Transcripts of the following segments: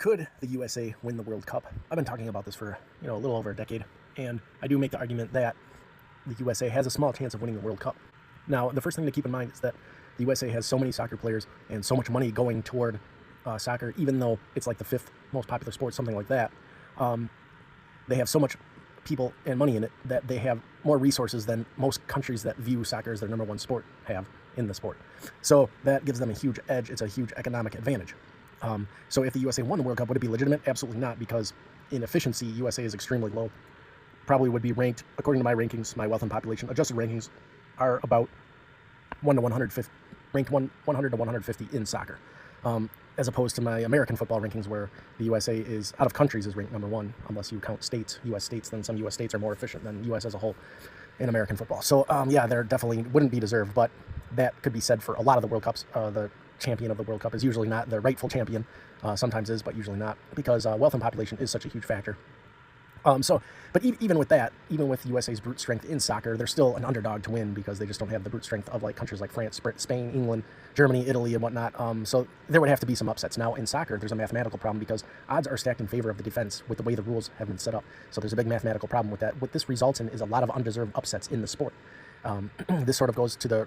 Could the USA win the World Cup? I've been talking about this for, a little over a decade, and I do make the argument that the USA has a small chance of winning the World Cup. Now, the first thing to keep in mind is that the USA has so many soccer players and so much money going toward soccer, even though it's like the fifth most popular sport, something like that. They have so much people and money in it that they have more resources than most countries that view soccer as their number one sport have in the sport. So that gives them a huge edge. It's a huge economic advantage. So if the USA won the World Cup, would it be legitimate? Absolutely not, because in efficiency, USA is extremely low. Probably would be ranked, according to my rankings, my wealth and population adjusted rankings are about 1 to 150, ranked 100 to 150 in soccer, as opposed to my American football rankings, where the USA is, out of countries, is ranked number 1, unless you count states, U.S. states. Then some U.S. states are more efficient than U.S. as a whole in American football. So yeah, there definitely wouldn't be deserved, but that could be said for a lot of the World Cups. The champion of the World Cup is usually not the rightful champion, sometimes is, but usually not, because wealth and population is such a huge factor. But even with that, even with USA's brute strength in soccer, they're still an underdog to win, because they just don't have the brute strength of like countries like France, Spain, England, Germany, Italy, and whatnot. So there would have to be some upsets. Now in soccer, there's a mathematical problem, because odds are stacked in favor of the defense with the way the rules have been set up. So there's a big mathematical problem with that. What this results in is a lot of undeserved upsets in the sport. This sort of goes to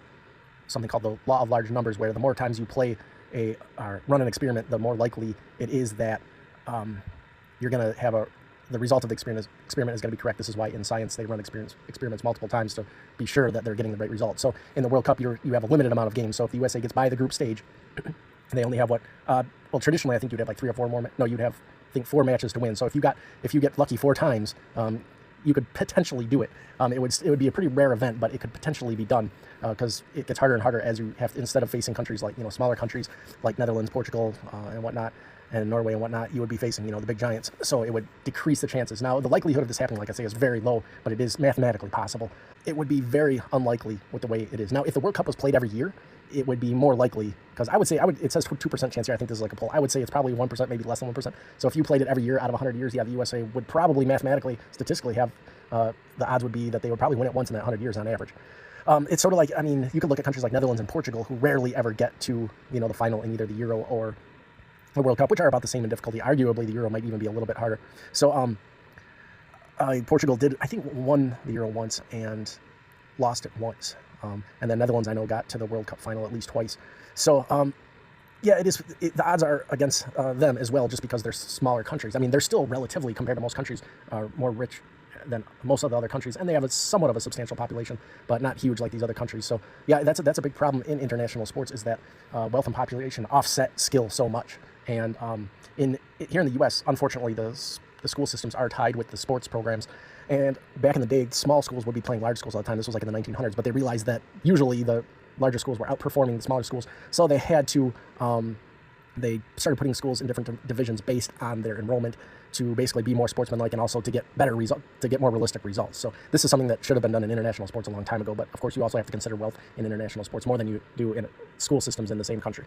something called the law of large numbers, where the more times you play or run an experiment, the more likely it is that you're going to have the result of the experiment is going to be correct. This is why in science they run experiments multiple times to be sure that they're getting the right result. So in the World Cup, you have a limited amount of games. So if the USA gets by the group stage, they only have well, traditionally I think you'd have like 3 or 4 more. No, you'd have, I think, 4 matches to win. So if you get lucky 4 times, you could potentially do it. It would be a pretty rare event, but it could potentially be done, because it gets harder and harder as you have, instead of facing countries like, smaller countries like Netherlands, Portugal, and whatnot, and Norway and whatnot, you would be facing, the big giants. So it would decrease the chances. Now, the likelihood of this happening, like I say, is very low, but it is mathematically possible. It would be very unlikely with the way it is. Now, if the World Cup was played every year, it would be more likely, because it says 2% chance here. I think this is like a poll. I would say it's probably 1%, maybe less than 1%. So if you played it every year out of 100 years, yeah, the USA would probably mathematically, statistically have, the odds would be that they would probably win it once in that 100 years on average. It's sort of like, you could look at countries like Netherlands and Portugal, who rarely ever get to, the final in either the Euro or the World Cup, which are about the same in difficulty. Arguably, the Euro might even be a little bit harder. So Portugal I think, won the Euro once and lost it once. And then Netherlands, I know, got to the World Cup final at least twice. So, yeah, the odds are against them as well, just because they're smaller countries. They're still relatively, compared to most countries, more rich than most of the other countries, and they have somewhat of a substantial population, but not huge like these other countries. So yeah, that's a big problem in international sports, is that wealth and population offset skill so much. And here in the U.S., unfortunately, the school systems are tied with the sports programs. And back in the day, small schools would be playing large schools all the time. This was like in the 1900s, but they realized that usually the larger schools were outperforming the smaller schools, so they had to they started putting schools in different divisions based on their enrollment, to basically be more sportsmanlike and also to get more realistic results. So this is something that should have been done in international sports a long time ago, but of course you also have to consider wealth in international sports more than you do in school systems in the same country.